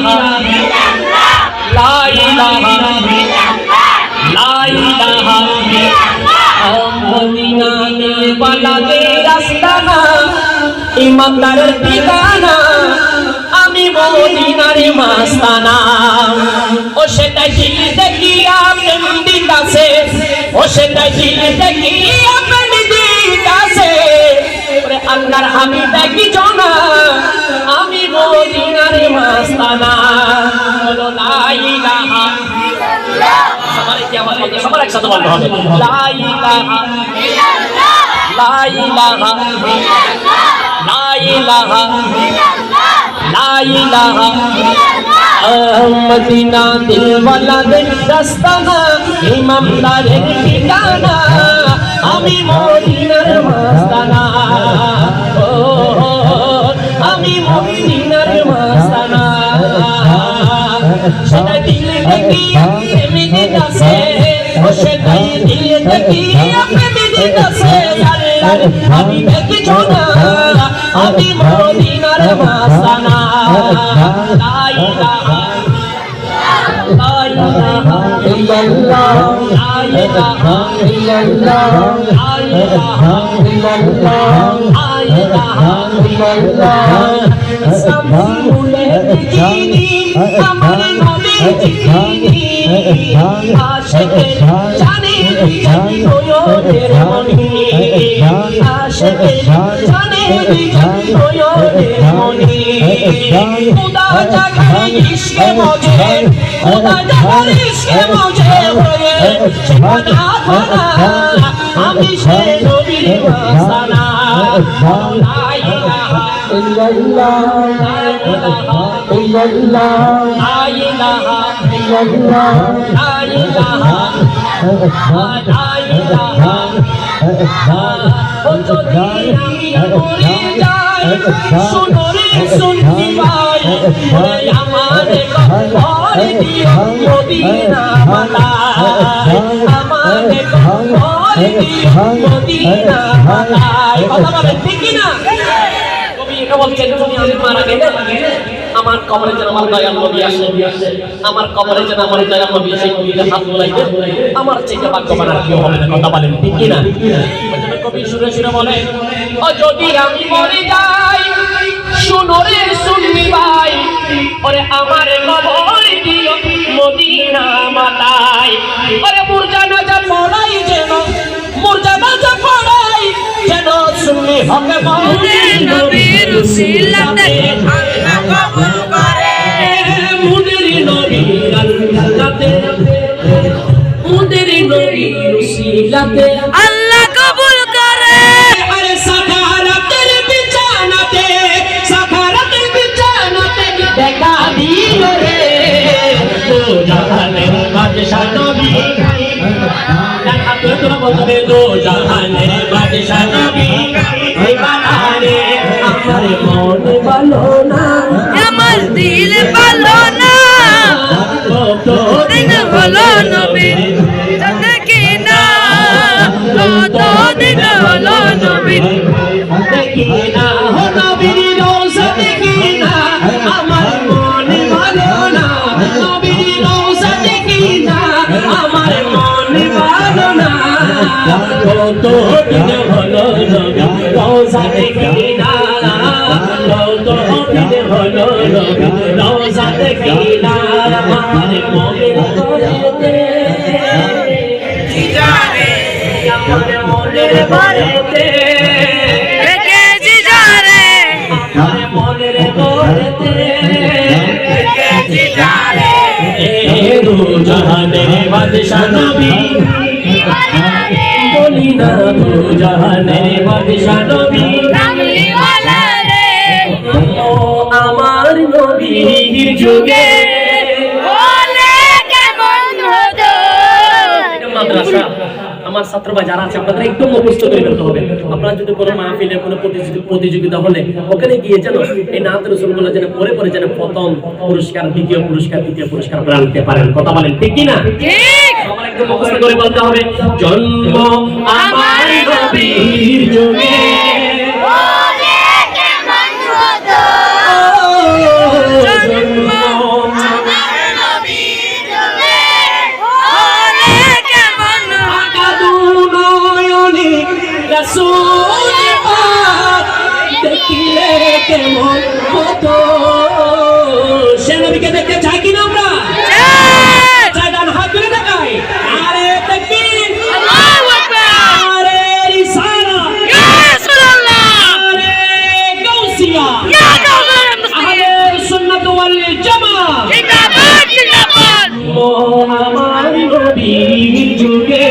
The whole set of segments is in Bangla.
ইলাহা লা ইলাহা লা ইলাহা মদিনা দিলওয়ালাদের আস্তানা ইমানদারের ঠিকানা আমি মদিনার মাস্তানা ও সেটা দিল দেখিয়া প্রেম দিতাছে ও সেটা দিল দেখিয়া প্রেম দিতাছে ওরে আল্লাহর হাবিব দেখি জনা আমি মদিনার মাস্তানা বলো লা ইলাহা ইল্লাল্লাহ সবার একসাথে বলতে হবে লা ইলাহা ইল্লাল্লাহ লা ইলাহা ইল্লাল্লাহ লা ইলাহা ইল্লাল্লাহ লা ইলাহা মদিনা দিলওয়ালাদের রাস্তানা ইমানদারের ঠিকানা আমি মদিনার মাস্তানা ও আমি মদিনার মাস্তানা সেটা দিল দেখি প্রেমে দিতাছে ও সেটাই দিল দেখি প্রেমে দিতাছে আমি দেখি জোনা আমি মদিনার মাস্তানা লা ইলাহা লা ইলাহা ইল্লাল্লাহ লা ইলাহা ইল্লাল্লাহ লা ইলাহা ইল্লাল্লাহ লা ইলাহা ইল্লাল্লাহ সামসুলে জিনি আমার নবীর জিনি আশিকে জানে জানি ওদের মনি আশিকে জানে জানি ওদের মনি খুদা জাগারে ইশকে মুঝে খুদা জাগারে ইশকে মুঝে হোয়ে ঠিকানা খানা আমি সে নবীর মাস্তানা লা ইলাহা ইল্লাল্লাহ লা ইলাহা ইল্লাল্লাহ লা ইলাহা ইল্লাল্লাহ লা ইলাহা লা ইলাহা ও যদি আমি মরে যাই শোনো রে শুনবি ভাই ওরে আমাদের কবর দিও মদিনা মালায় আমাদের কবর দিও মদিনা মালায় কথা বলেন ঠিক কি না কবি এটা বলছেন তুমি আমি মারা গেলে আমার কবরে যেন আমার দয়াল নবী আসে আমার কবরে যেন আমার দয়াল নবী এসে নবীর হাত ধরাইবে আমার চেয়ে ভাগ্যবান আর কেউ হবে না কথা বলেন ঠিক কি না কবি সুরে সুরে বলে ও যদি আমি মরে যাই শুনো রে শুনবি ভাই ওরে আমার কবর দিও মদিনা মাতায় ওরে মুরজানা যা পড়াই যেন মুরজানা যা পড়াই যেন শুনবি হবে মদিনা নবীর উসিলাতে আল্লাহ কবুল করে মুদের নবীর আল্লাহতে মুদের নবীর উসিলাতে আল্লাহ কবুল করে আরে সাকারাতের বিছানাতে দেখা দিল রে তো জাহানের বাদশা নবী দেখা তোরা বলতে তো জাহানের বাদশা নবী বানারে আমার মন ভালো না আমার দিল ভালো না তো দিন ভালো নবী দেখি না তো দিন ভালো নবী দেখি না ও নবীর রোজা দেখি না আমার মন ভালো না নবীর রোজা দেখি না আমার মন ভালো না কত দিন হলো নবী রোজা দেখি না কত দিন হলো নবী রোজা দেখি না আমার মনের ঘরেতে জিজারে আমার মনের ঘরেতে কে জিজারে আমার মনের ঘরেতে কে জিজারে দু জাহানের বাদশা নবী বলি না দু জাহানের বাদশা নবী কামলি ওয়ালা রে ও আমার নবীর যুগে বলে কেমন হতো মাদ্রাসা আমার ছাত্র ভাই যারা আছে আপনাদের একদম মুখস্থ করে ফেলতে হবে আপনারা যদি কোনো মাহফিলে কোনো প্রতিযোগিতা হলে ওখানে গিয়ে যেন এই নাত রাসূলগুলো যেন পরে পরে যেন প্রথম পুরস্কার দ্বিতীয় পুরস্কার তৃতীয় পুরস্কার আনতে পারেন কথা বলেন ঠিক কি না ঠিক সবার একদম মুখস্থ করে বলতে হবে জন্ম আমার নবীর যুগে বলে কেমন হতো জন্ম জামাত জিন্দাবাদ জিন্দাবাদ ও আমার নবীর যুগে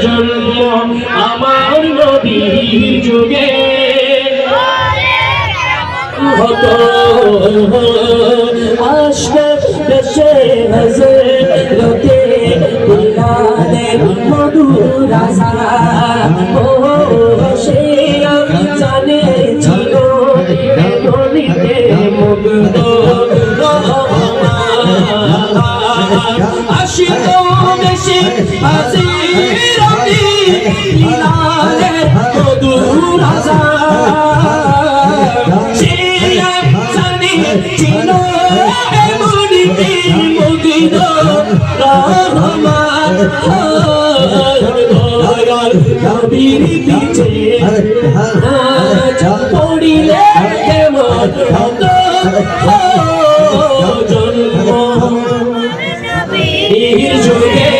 জন্ম আমার নবীর যুগে হতো আশক দেশে হযরতে বিলালের মধুর আযান ও সে জানে ছিল নবীতে মুগ্ধ আশিক দেশে হযরতে বিলালের মধুর আযান সে জানে ছিল নবীতে মুগ্ধ রহমান নবীর পিছে পড়িলে কেমন হতো জন্ম নবীর যুগে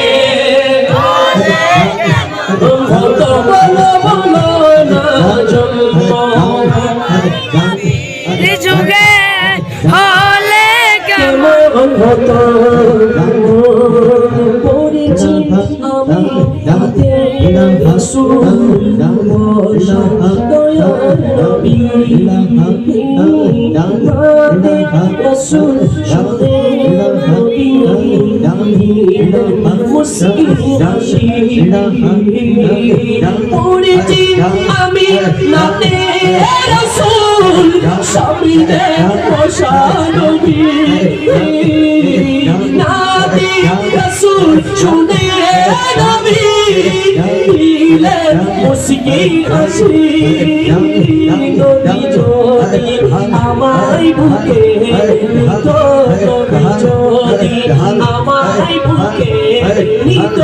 হতো বলো বলো না জন্ম নবীর যুগে হলে কেমন হতো পড়েছি আমি রাতে রাসূল দয়ার নবী রাতে রাসূল শুনে নবী মুস্কিন হাসি পড়েছি আমি রাতে রাসূল সামনে বসা নবী নাতে রাসূল শুনে নবী দিলে মুস্কিন হাসি নবী যদি আমায় বুকে নিত নবী যদি আমায় বুকে নিত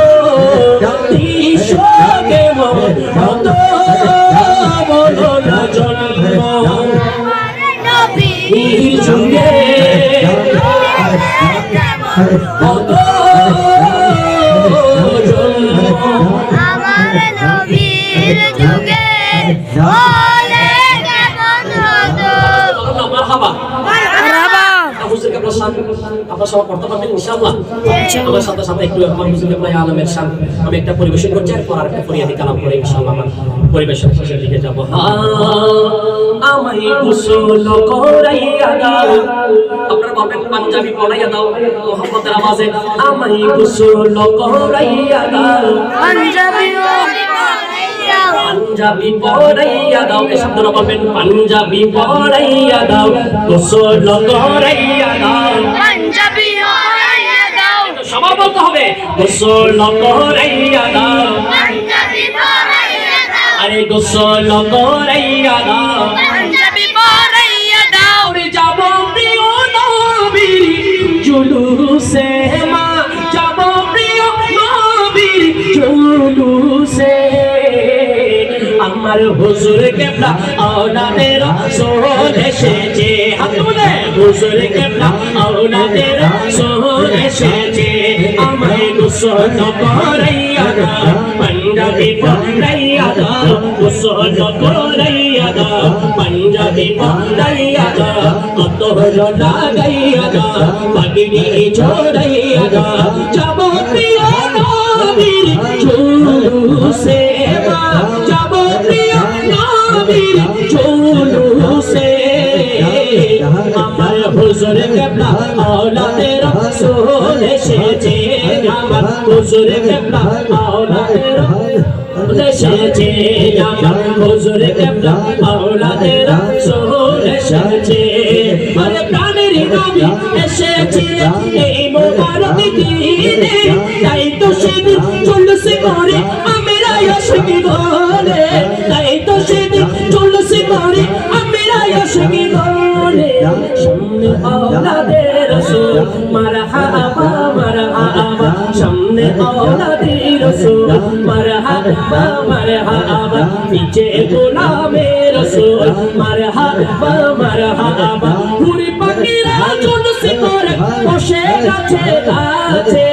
ঈশ্বরকে মত বলো না জন্ম নবীর যুগে কত জন্ম আমার নবীর যুগে হলে কেমন হতো মারহাবা মারহাবা হুজুর কে প্রশান আপনারা সবাই পড়তে পারবেন ইনশাআল্লাহ আমার সাথে সাথে একটু আমার হুজুর কে আলমের শান আমি একটা পরিবেশন করছি আর পর আরেকটা ফরিয়াদি কালাম করে ইনশাআল্লাহ আমার পরিবেশন শেষের দিকে যাব আমায় গোসল করাইয়া দাও আপনারা বলবেন পাঞ্জাবি পড়াইয়া দাও মোহাম্মদের আওয়াজে আমায় গোসল করাইয়া দাও পাঞ্জাবি পড়াইয়া দাও এই শব্দটা বলবেন পাঞ্জাবি পড়াইয়া দাও গোসল করাইয়া দাও পাঞ্জাবি পড়াইয়া দাও সবার বলতে হবে গোসল করাইয়া দাও পাঞ্জাবি পড়াইয়া দাও আরে গোসল করাইয়া দাও পাঞ্জাবি পড়াইয়া দাও রে যাব প্রিয় নবীর জুলুসে মা যাব প্রিয় নবীর জুলুসে আমার হুজুর কেবলা আওলাদের রাসূল এসেছে হাত তুলে হুজুর কেবলা আওলাদের রাসূল এসেছে আমায় গোসল করাইয়া দাও পাঞ্জাবি পড়াইয়া দাও গোসল করাইয়া দাও পাঞ্জাবি পড়াইয়া দাও কত হলো লাগাইয়া দাও পাগড়ি ছড়াইয়া দাও যাব প্রিয় নবীর জুলুসে মা যাব প্রিয় নবীর জুলুসে আমার হুজুর কেবলা আওলাদের রাসূল এসেছে আমার হুজুর কেবলা আওলাদের রাসূল এসেছে আমার হুজুর কেবলা আওলাদের রাসূল এসেছে মানে প্রাণের নবী এসেছে এই মোবারক দিনে তাই তো সেদিন জুলুস করে আমরা আশিকি বলে তাই তো সেদিন জুলুস করে আমরা আশিকি বলে সামনে আওলাদের রাসূল মারহাবা মারহাবা সামনে আওলাদের রাসূল মারহাবা মারহাবা নিচে গোলামের রাসূল মারহাবা মারহাবা পুরি পাখিরা জুলুস করে বসে গেছে গাছে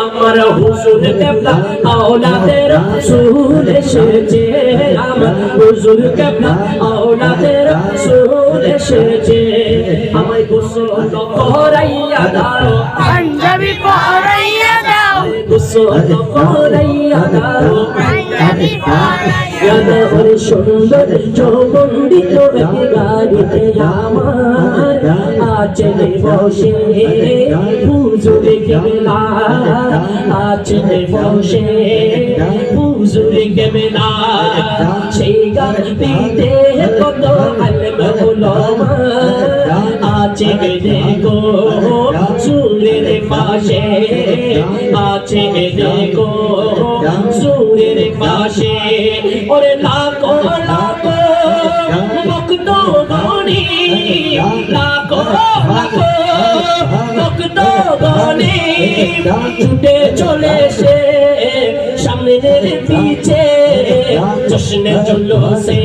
আমার হুজুর কেবলা আওলাদের রাসূল এসেছে আমার হুজুর কেবলা আওলাদের রাসূল এসেছে আমায় গোসল করাইয়া দাও পাঞ্জাবি পরাইয়া দাও গোসল করাইয়া দাও পাঞ্জাবি পরাইয়া ইয়াদার সুন্দর চৌবন্দিত গাড়িতে আমার আচলে বসে হুজুর কেবলা আচলে বসে হুজুর কেবলা সেই গাড়িতে কত আলেম উলামা আছে দেখো সুরের পাশে আছে দেখো সুরের পাশে ওরে লাখো লাখো ভক্ত গণি লাখো লাখো ভক্ত গণি ছুটে চলে সে সামনের পিছে জশ্নে জলসে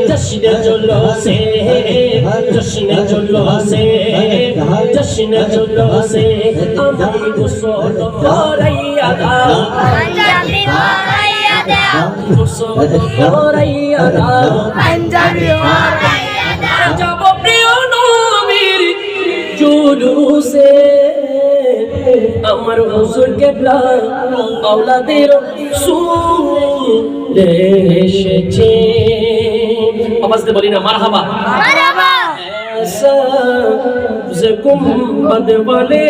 জশ্নে জলসে জশ্নে জলসে জশ্নে জলসে আমায় গোসল করাইয়া দাও পাঞ্জাবি পরাইয়া দাও গোসল করাইয়া দাও পাঞ্জাবি পরাইয়া দাও যাব প্রিয় নবীর জুলুসে আমার হুজুর কেবলা আওলাদের রাসূল এসেছে আওয়াজ দিয়ে বলি না মারহাবা মারহাবা ऐसा गुंबद वाले